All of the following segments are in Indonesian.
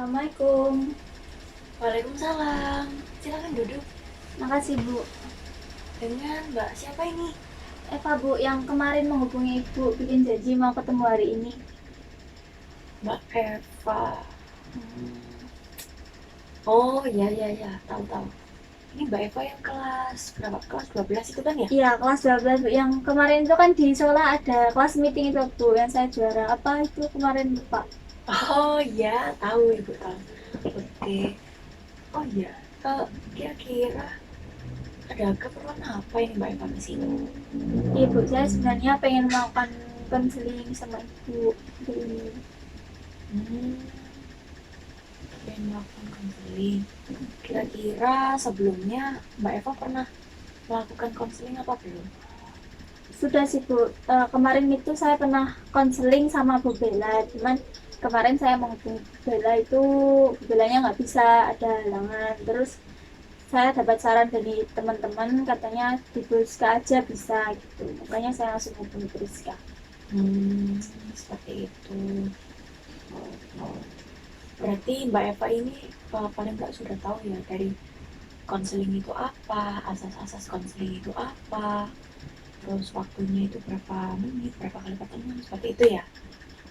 Assalamualaikum. Waalaikumsalam. Silakan duduk. Makasih Bu. Dengan Mbak siapa ini? Eva Bu, yang kemarin menghubungi Ibu bikin janji mau ketemu hari ini. Mbak Eva. Hmm. Oh iya iya iya, tahu-tahu. Ini Mbak Eva yang kelas berapa? Kelas 12 itu kan ya? Iya, kelas 12 Bu. Yang kemarin itu kan di Sola ada kelas meeting itu Bu, yang saya juara. Apa itu kemarin lupa. Oh iya, tahu Ibu tahu. Oke. Oh iya. Kira-kira ada keperluan apa ini Mbak Eva di sini? Ibu, saya sebenarnya pengen melakukan konseling sama Ibu hari ini. Hmm, pengen melakukan konseling. Kira-kira sebelumnya Mbak Eva pernah melakukan konseling apa belum? Sudah sih Bu. Kemarin itu saya pernah konseling sama Bu Bella, cuman kemarin saya menghubungi Bu Bella itu Bu Bellanya nggak bisa, ada halangan. Terus saya dapat saran dari teman-teman katanya di Priska aja bisa gitu, makanya saya langsung hubungi Priska. Seperti itu. Berarti Mbak Eva ini paling nggak sudah tahu ya dari konseling itu apa, asas-asas konseling itu apa, terus waktunya itu berapa menit, berapa kali pertemuan, seperti itu ya.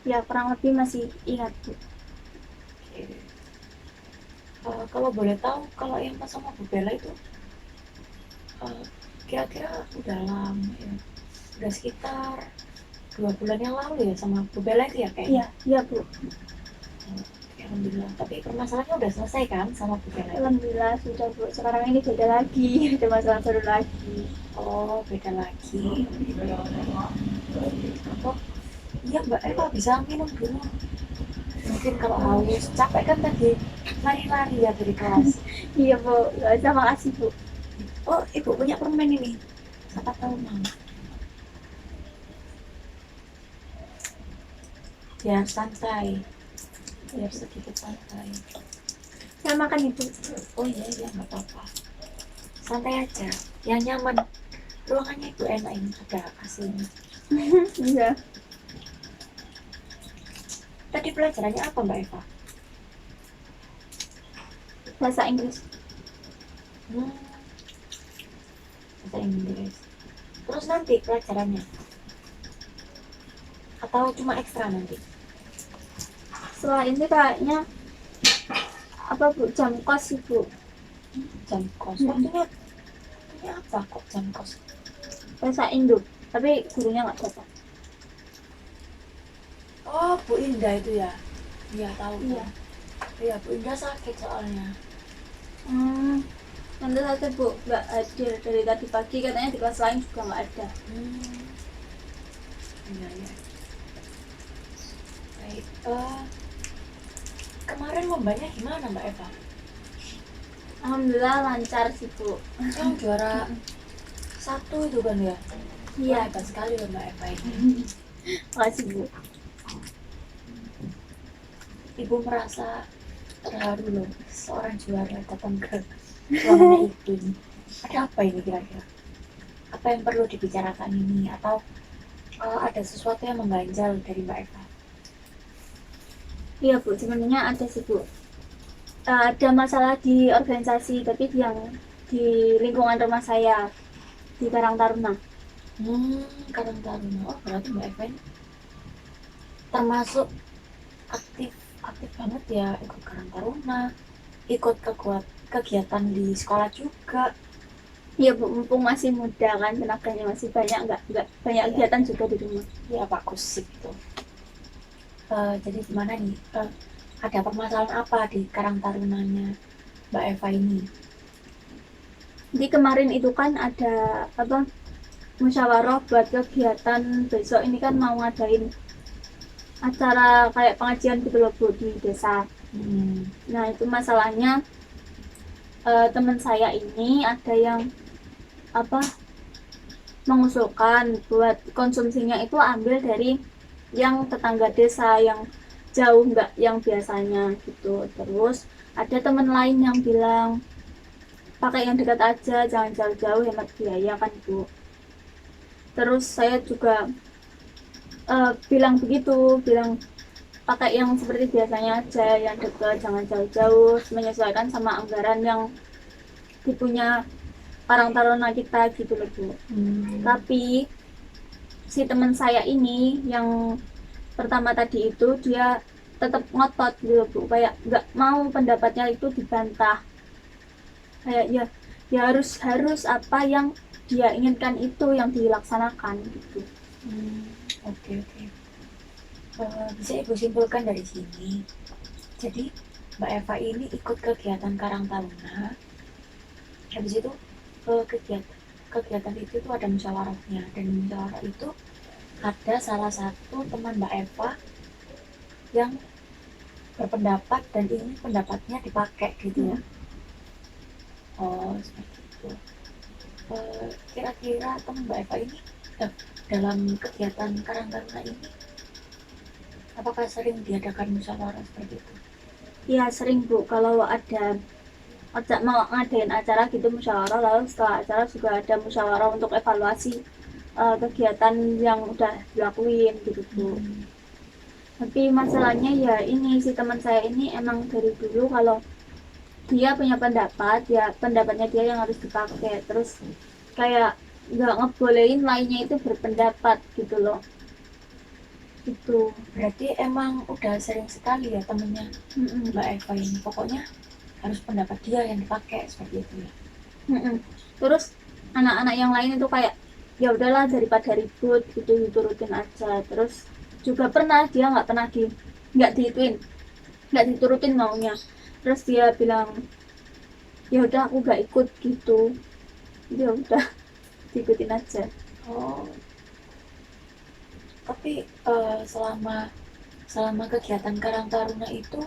Ya kurang lebih masih ingat Bu. Oke. Kalau boleh tahu, kalau yang pas sama Bu Bella itu eh, kira-kira udah lama ya, udah sekitar 2 bulan yang lalu ya sama Bu Bella itu ya Iya kayaknya. iya Bu, Alhamdulillah. Tapi permasalahannya udah selesai kan sama Bu Bella itu? alhamdulillah sudah Bu. Sekarang ini beda lagi ada masalah baru lagi. Oh, beda lagi. Oh, iya Mbak Eva bisa minum dulu. Mungkin kalau haus, capek kan tadi lari-lari ya dari kelas. Iya Bu, nggak usah, makasih Bu. Oh, ibu punya permen ini. Siapa tahu mau. Biar santai, biar sedikit santai. Saya makan Ibu. Oh iya iya nggak apa-apa. Santai aja, yang nyaman. Ruangannya ibu enak ini ada AC-nya. Iya, Tadi pelajarannya apa Mbak Eva? bahasa Inggris. Hmm, bahasa Inggris. Terus nanti pelajarannya atau cuma ekstra nanti? Setelah ini kayaknya apa Bu, jam kos Ibu. Jam kos. Waktunya apa kok jam kos? Bahasa Indo, tapi gurunya nggak datang. Oh, Bu Indah itu ya? Iya, tahu Iya. kan. Iya, Bu Indah sakit soalnya. Hmm, nanti saja Bu, nggak hadir dari tadi pagi, katanya di kelas lain juga nggak ada. Hmm, iya, iya. Baik, kemarin lombanya gimana Mbak Eva? Alhamdulillah lancar sih Bu. Yang juara satu itu kan ya? Wah, Iya. hebat sekali loh Mbak Eva ini. Makasih Bu. Ibu merasa terharu loh, seorang juara datang ke ruangannya Ibu. Ada apa ini kira-kira? Apa yang perlu dibicarakan ini? Atau ada sesuatu yang mengganjal dari Mbak Eva? Iya Bu, sebenarnya ada sih Bu. Ada masalah di organisasi, tapi yang di lingkungan rumah saya di Karang Taruna. Karang Taruna. Oh, berarti Mbak Eva ini termasuk aktif aktif banget ya, ikut Karang Taruna, ikut kegiatan di sekolah juga. Iya Bu, mumpung masih muda kan, tenaganya masih banyak, nggak banyak Iya, kegiatan juga di rumah. ya bagus sih itu. Jadi gimana nih? Ada permasalahan apa di Karang Tarunanya Mbak Eva ini? Jadi kemarin itu kan ada apa, musyawarah buat kegiatan besok ini kan mau ngadain acara kayak pengajian gitu loh Bu di desa. Hmm, Nah itu masalahnya, teman saya ini ada yang apa, mengusulkan buat konsumsinya itu ambil dari yang tetangga desa yang jauh, nggak yang biasanya gitu. Terus ada teman lain yang bilang pakai yang dekat aja, jangan jauh-jauh, hemat biaya kan Bu. Terus saya juga bilang begitu, bilang pakai yang seperti biasanya aja, yang deket, jangan jauh-jauh, menyesuaikan sama anggaran yang dipunya Karang Taruna kita gitu loh Bu. Tapi si teman saya ini yang pertama tadi itu dia tetap ngotot gitu Bu, kayak nggak mau pendapatnya itu dibantah, kayak ya ya harus harus apa yang dia inginkan itu yang dilaksanakan gitu. Oke, oke. Bisa Ibu simpulkan dari sini. Jadi Mbak Eva ini ikut kegiatan Karang Taruna. Habis itu kegiatan itu tuh ada musyawarahnya, dan musyawarah itu ada salah satu teman Mbak Eva yang berpendapat dan ini pendapatnya dipakai gitu ya. Oh, seperti itu. Kira-kira teman Mbak Eva ini dalam kegiatan Karang Taruna ini apakah sering diadakan musyawarah seperti itu? Ya sering Bu, kalau ada mau ngadain acara gitu musyawarah, lalu setelah acara juga ada musyawarah untuk evaluasi kegiatan yang udah dilakuin gitu Bu. Tapi masalahnya ya ini si teman saya ini emang dari dulu kalau dia punya pendapat ya pendapatnya dia yang harus dipakai, terus kayak nggak ngebolehin lainnya itu berpendapat gitu loh. Itu Berarti emang udah sering sekali ya temennya Mbak Eva ini, pokoknya harus pendapat dia yang dipakai seperti itu ya. Terus anak-anak yang lain itu kayak ya udahlah daripada ribut gitu diturutin aja. Terus juga pernah dia nggak diturutin maunya, terus dia bilang ya udah aku nggak ikut gitu, ya udah diikutin aja. Oh, tapi selama selama kegiatan Karang Taruna itu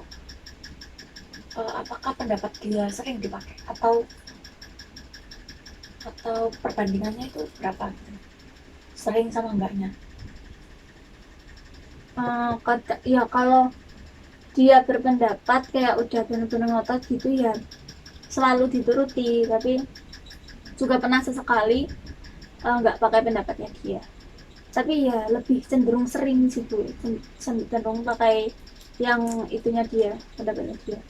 apakah pendapat dia sering dipakai atau perbandingannya itu berapa gitu? Sering sama enggaknya? Ya kalau dia berpendapat kayak udah bener-bener ngotot gitu ya selalu dituruti, tapi juga pernah sesekali nggak pakai pendapatnya dia, tapi ya lebih cenderung sering sih Bu, cenderung pakai yang itunya dia, pendapatnya dia.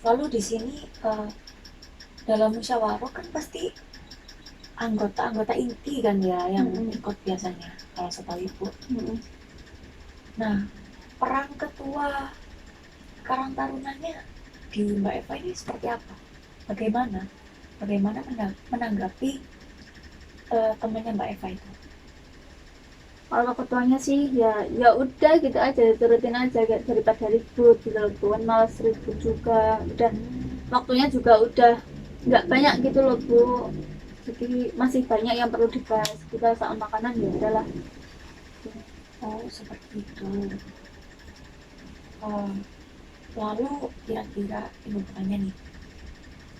Lalu di sini dalam musyawarah kan pasti anggota-anggota inti kan ya yang ikut biasanya kalau setahu Ibu. Nah, peran ketua Karang Tarunanya di Mbak Eva ini seperti apa? Bagaimana menanggapi temannya Mbak Eva itu? Kalau ketuanya sih ya udah gitu aja, turutin aja gak daripada ribut gitu loh Bu, kan malas ribut juga, udah waktunya juga udah nggak banyak gitu loh Bu, jadi masih banyak yang perlu dibahas, kita soal makanan ya udahlah. Oh, seperti itu. Lalu kira-kira Ibu bertanya nih,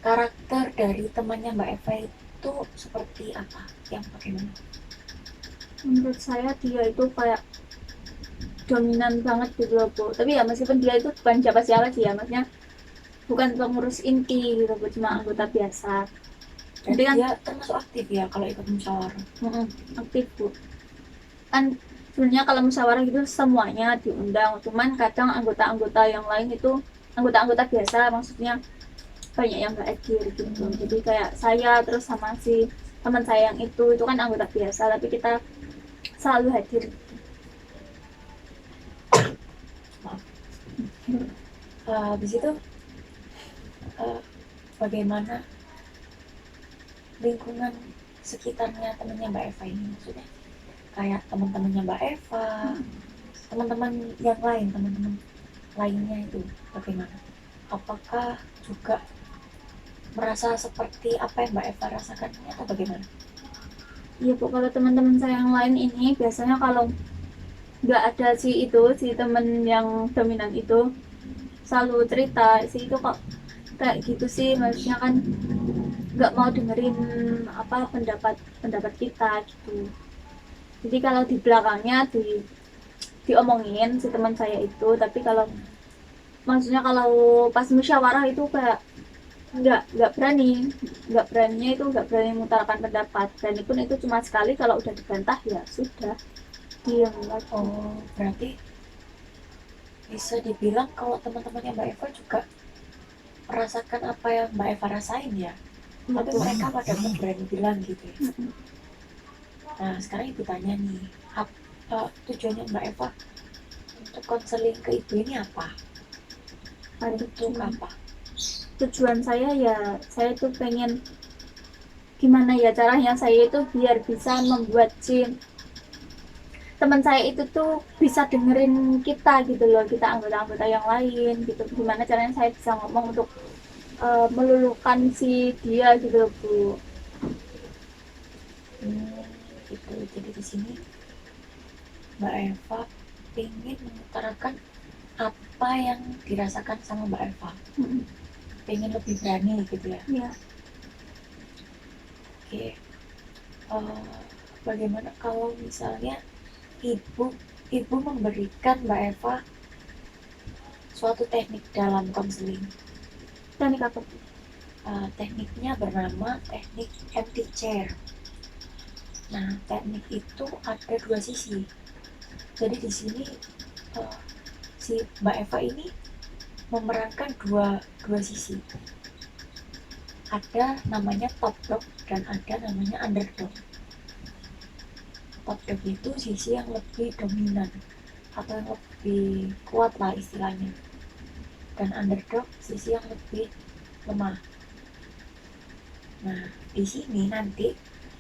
karakter dari temannya Mbak Eva itu seperti apa? Yang bagaimana? Menurut saya dia itu kayak dominan banget gitu loh Bu, tapi ya meskipun dia itu bukan siapa-siapa sih ya, maksudnya bukan pengurus inti gitu Bu, cuma anggota biasa. Jadi kan dia termasuk aktif ya kalau ikut musyawarah? Aktif Bu, kan sebenarnya kalau musyawarah gitu semuanya diundang, cuman kadang anggota-anggota yang lain itu anggota-anggota biasa, maksudnya banyak yang nggak hadir gitu. Jadi kayak saya terus sama si teman saya yang itu kan anggota biasa, tapi kita selalu hadir. Habis itu bagaimana lingkungan sekitarnya temannya Mbak Eva ini, maksudnya kayak teman-temannya Mbak Eva, teman-teman yang lain, teman-teman lainnya itu bagaimana? Apakah juga merasa seperti apa yang Mbak Eva rasakan ini atau bagaimana? Iya Bu, kalau teman-teman saya yang lain ini biasanya kalau nggak ada si temen yang dominan itu selalu cerita si itu kok kayak gitu sih, maksudnya kan nggak mau dengerin apa pendapat kita gitu. Jadi kalau di belakangnya diomongin si teman saya itu, tapi kalau maksudnya kalau pas musyawarah itu kayak nggak beraninya itu nggak berani mengutarakan pendapat, dan itu pun itu cuma sekali, kalau udah dibantah ya sudah diam lagi. Oh, berarti bisa dibilang kalau teman-temannya Mbak Eva juga merasakan apa yang Mbak Eva rasain ya, tapi mereka pada nggak berani bilang gitu ya. Nah sekarang ibu tanya nih, apa tujuannya Mbak Eva untuk konseling ke ibu ini apa? Untuk apa? Tujuan saya ya, saya tuh pengen gimana ya caranya saya itu biar bisa membuat si teman saya itu tuh bisa dengerin kita gitu loh, kita anggota-anggota yang lain gitu. Gimana caranya saya bisa ngomong untuk melulukan si dia gitu loh, Bu. Gitu. Jadi di sini Mbak Eva ingin mengutarakan apa yang dirasakan sama Mbak Eva. Pengen lebih berani gitu ya. Iya. Oke. Bagaimana kalau misalnya ibu memberikan Mbak Eva suatu teknik dalam konseling? Teknik apa? Tekniknya bernama teknik empty chair. Nah, teknik itu ada dua sisi. Jadi di sini si Mbak Eva ini memerankan dua sisi. Ada namanya top dog dan ada namanya underdog. Top dog itu sisi yang lebih dominan atau yang lebih kuat lah istilahnya, dan underdog sisi yang lebih lemah. Nah di sini nanti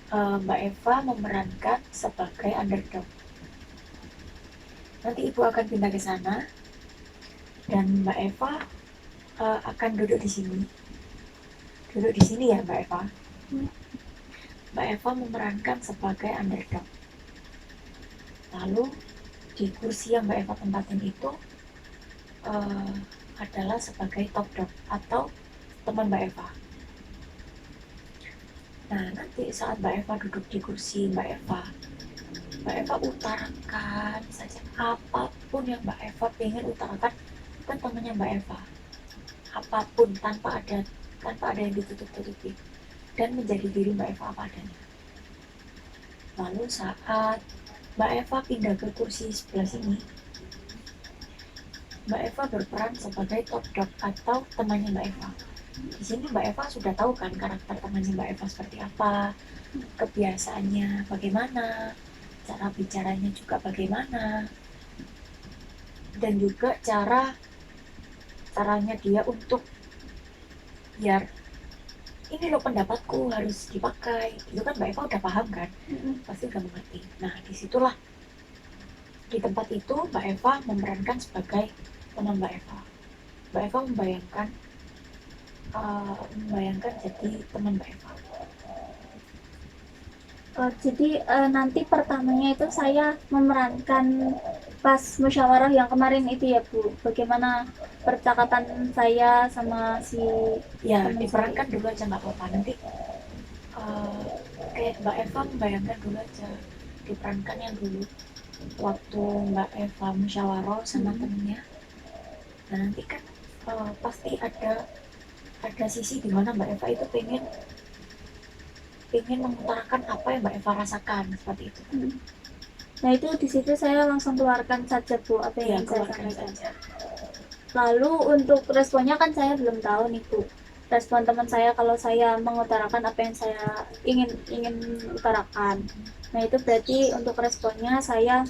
Mbak Eva memerankan sebagai underdog. Nanti ibu akan pindah ke sana dan Mbak Eva akan duduk di sini. Duduk di sini ya Mbak Eva. Mbak Eva memerankan sebagai underdog. Lalu di kursi yang Mbak Eva tempatin itu adalah sebagai top dog atau teman Mbak Eva. Nah nanti saat Mbak Eva duduk di kursi Mbak Eva utarakan saja apapun yang Mbak Eva pengen utarakan ke temannya Mbak Eva, apapun tanpa ada yang ditutup-tutupi, dan menjadi diri Mbak Eva apa adanya. Lalu saat Mbak Eva pindah ke kursi sebelah sini, Mbak Eva berperan sebagai top dog atau temannya Mbak Eva. Di sini Mbak Eva sudah tahu kan karakter temannya Mbak Eva seperti apa, kebiasaannya bagaimana, cara bicaranya juga bagaimana, dan juga caranya dia untuk biar ini loh pendapatku harus dipakai. Itu kan Mbak Eva udah paham kan, pasti udah mengerti. Nah disitulah di tempat itu Mbak Eva memerankan sebagai teman Mbak Eva. Mbak Eva membayangkan jadi teman Mbak Eva. Jadi nanti pertamanya itu saya memerankan pas musyawarah yang kemarin itu ya Bu, bagaimana percakapan saya sama si Ya teman diperankan saya. dulu aja nggak apa-apa, nanti kayak Mbak Eva membayangkan dulu aja, diperankan yang dulu waktu Mbak Eva musyawarah sama temennya. Nah nanti kan pasti ada sisi dimana Mbak Eva itu pengen mengutarakan apa yang Mbak Eva rasakan seperti itu. Nah itu di situ saya langsung keluarkan saja Bu apa yang saya sampaikan. Lalu untuk responnya kan saya belum tahu nih Bu. Respon teman saya kalau saya mengutarakan apa yang saya ingin utarakan. Nah itu berarti untuk responnya saya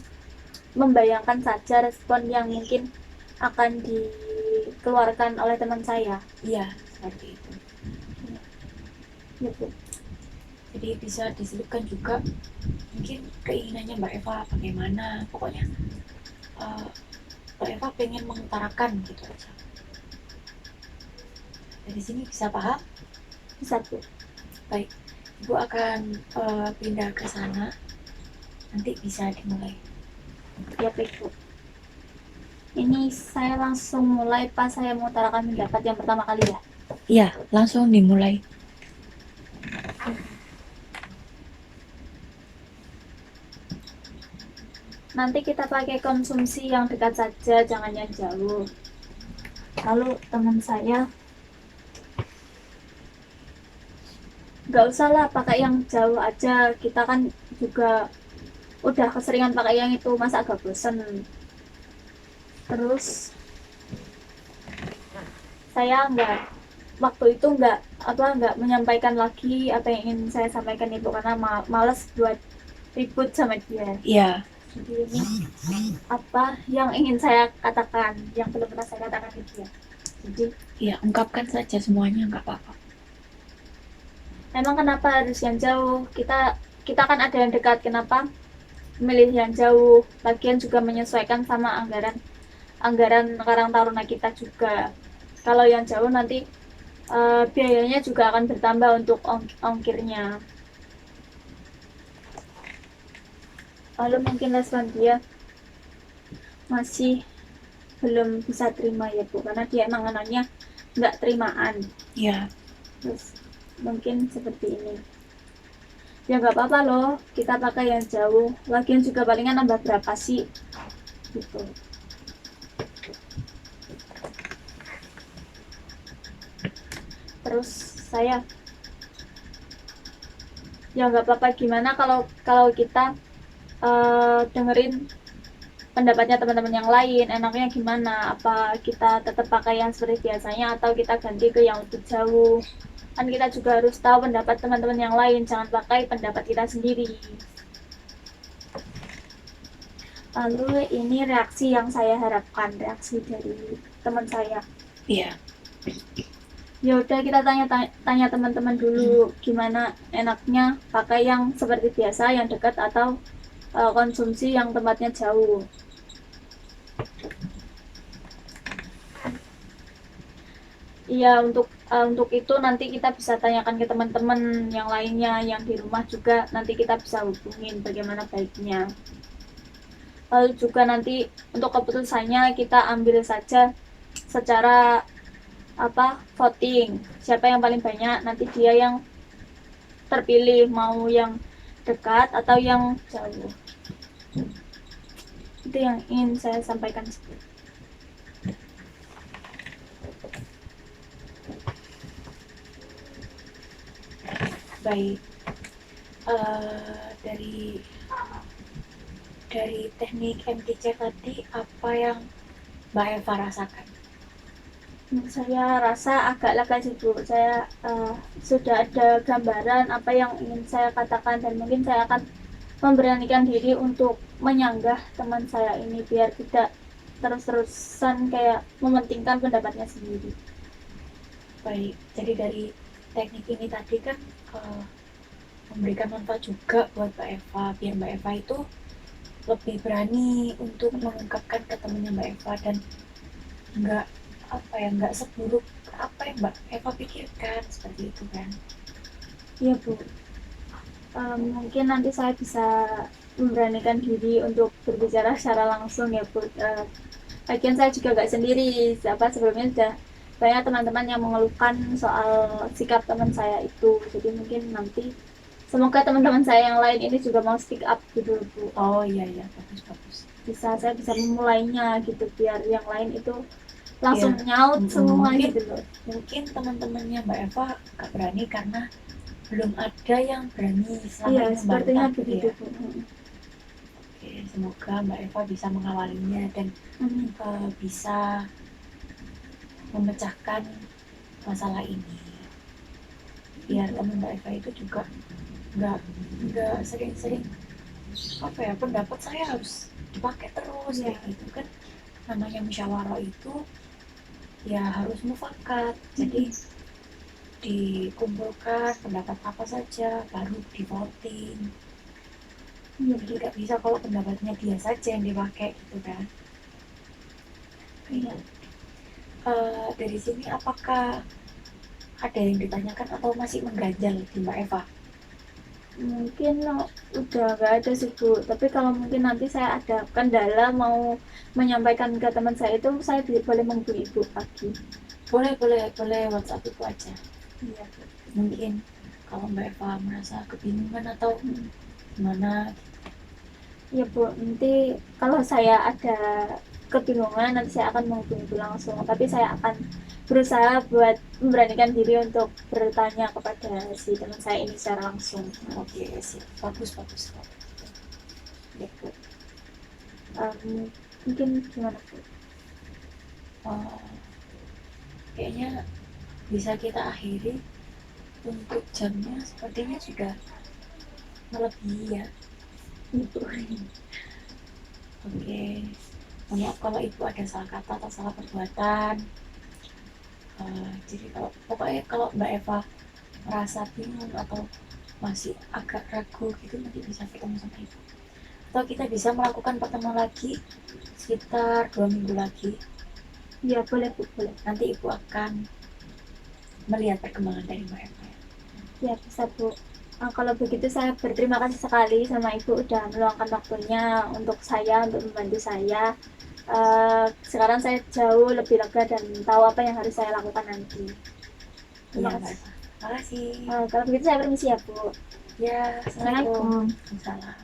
membayangkan saja respon yang mungkin akan dikeluarkan oleh teman saya. Iya seperti itu. Gitu. Jadi bisa diselipkan juga mungkin keinginannya Mbak Eva bagaimana, pokoknya Mbak Eva pengen mengutarakan gitu aja. Dari sini bisa paham? Bisa Bu. Baik, Ibu akan pindah ke sana, nanti bisa dimulai. Ya baik Bu. Ini saya langsung mulai pas saya mengutarakan pendapat yang pertama kali ya. Iya, langsung dimulai. Nanti kita pakai konsumsi yang dekat saja, jangan yang jauh. Lalu teman saya, nggak usah lah pakai yang jauh aja. Kita kan juga udah keseringan pakai yang itu, masa agak bosen. Terus saya waktu itu nggak menyampaikan lagi apa yang ingin saya sampaikan itu karena males buat ribut sama dia. Iya, Jadi ini apa yang ingin saya katakan yang belum pernah saya katakan ke dia. Jadi iya, ungkapkan saja semuanya, nggak apa-apa. memang kenapa harus yang jauh, kita kita kan ada yang dekat, kenapa memilih yang jauh, lagian juga menyesuaikan sama anggaran anggaran Karang Taruna kita juga. Kalau yang jauh nanti biayanya juga akan bertambah untuk ongkirnya. Lalu mungkin respon dia masih belum bisa terima ya Bu, karena dia emang anaknya nggak terimaan. Iya, Terus mungkin seperti ini. Ya nggak apa-apa loh, kita pakai yang jauh. Lagian juga palingan nambah berapa sih? Gitu. Terus saya, ya nggak apa-apa, gimana kalau kalau kita dengerin pendapatnya teman-teman yang lain, enaknya gimana, apa kita tetap pakai yang seperti biasanya atau kita ganti ke yang lebih jauh. Kan kita juga harus tahu pendapat teman-teman yang lain, jangan pakai pendapat kita sendiri. Lalu ini reaksi yang saya harapkan, reaksi dari teman saya. iya. Ya udah, kita tanya teman-teman dulu gimana enaknya pakai yang seperti biasa, yang dekat atau konsumsi yang tempatnya jauh. Iya, untuk itu nanti kita bisa tanyakan ke teman-teman yang lainnya yang di rumah juga, nanti kita bisa hubungin bagaimana baiknya. Lalu juga nanti untuk keputusannya kita ambil saja secara apa, voting. Siapa yang paling banyak, nanti dia yang terpilih mau yang dekat atau yang jauh. Itu yang ingin saya sampaikan. Baik. Dari teknik MTC tadi, apa yang Mbak Eva rasakan? Saya rasa agak lega sih Bu. Saya sudah ada gambaran apa yang ingin saya katakan, dan mungkin saya akan memberanikan diri untuk menyanggah teman saya ini biar tidak terus-terusan kayak mementingkan pendapatnya sendiri. Baik, jadi dari teknik ini tadi kan uh, memberikan manfaat juga buat Mbak Eva, biar Mbak Eva itu lebih berani untuk mengungkapkan ke temannya Mbak Eva dan nggak nggak seburuk apa yang Mbak Eva pikirkan, seperti itu kan. Iya Bu. Mungkin nanti saya bisa memberanikan diri untuk berbicara secara langsung ya Bu. Lagian saya juga nggak sendiri, sebelumnya sudah banyak teman-teman yang mengeluhkan soal sikap teman saya itu. Jadi mungkin nanti semoga teman-teman saya yang lain ini juga mau speak up gitu Bu. Oh iya iya, bagus bagus. Saya bisa memulainya gitu biar yang lain itu langsung Iya. nyaut semua Mungkin gitu loh. mungkin teman-temannya Mbak Eva gak berani karena belum ada yang berani selama Iya, ini sepertinya membantah gitu begitu ya. Bu. Oke, semoga Mbak Eva bisa mengawalinya dan Amin. bisa memecahkan masalah ini biar teman Mbak Eva itu juga nggak sering-sering apa ya, pendapat saya harus dipakai terus Iya. kayak gitu kan. Namanya musyawarah itu ya harus mufakat, jadi dikumpulkan pendapat apa saja baru di voting. Iya, Jadi nggak bisa kalau pendapatnya dia saja yang dipakai gitu kan. iya. Dari sini apakah ada yang ditanyakan atau masih mengganjal di Mbak Eva? Mungkin udah nggak ada sih Bu, tapi kalau mungkin nanti saya ada kendala mau menyampaikan ke teman saya itu, saya boleh menghubungi Ibu lagi. Boleh WhatsApp itu aja. Iya. Mungkin kalau Mbak Eva merasa kebingungan atau gimana. Iya Bu, nanti kalau saya ada kebingungan nanti saya akan menghubungi Ibu langsung, tapi saya akan berusaha buat memberanikan diri untuk bertanya kepada si teman saya ini secara langsung. Oke, sip. Bagus bagus. Ya Bu. Mungkin gimana Bu? eh, kayaknya bisa kita akhiri. Untuk jamnya sepertinya sudah melebihi ya. Ibu. Oke, maaf kalau ibu ada salah kata atau salah perbuatan. Jadi pokoknya kalau Mbak Eva merasa bingung atau masih agak ragu gitu, nanti bisa ketemu sama ibu, atau kita bisa melakukan pertemuan lagi sekitar 2 minggu lagi. Ya boleh Bu, boleh. Nanti ibu akan melihat perkembangan dari Mbak Eva ya. Ya bisa Bu. Kalau begitu saya berterima kasih sekali sama Ibu udah meluangkan waktunya untuk saya, untuk membantu saya. Sekarang saya jauh lebih lega dan tahu apa yang harus saya lakukan nanti. Terima Iya Mbak kasih. Eva, makasih. Kalau begitu saya permisi ya Bu. Ya, assalamualaikum. Assalamualaikum. Waalaikumsalam.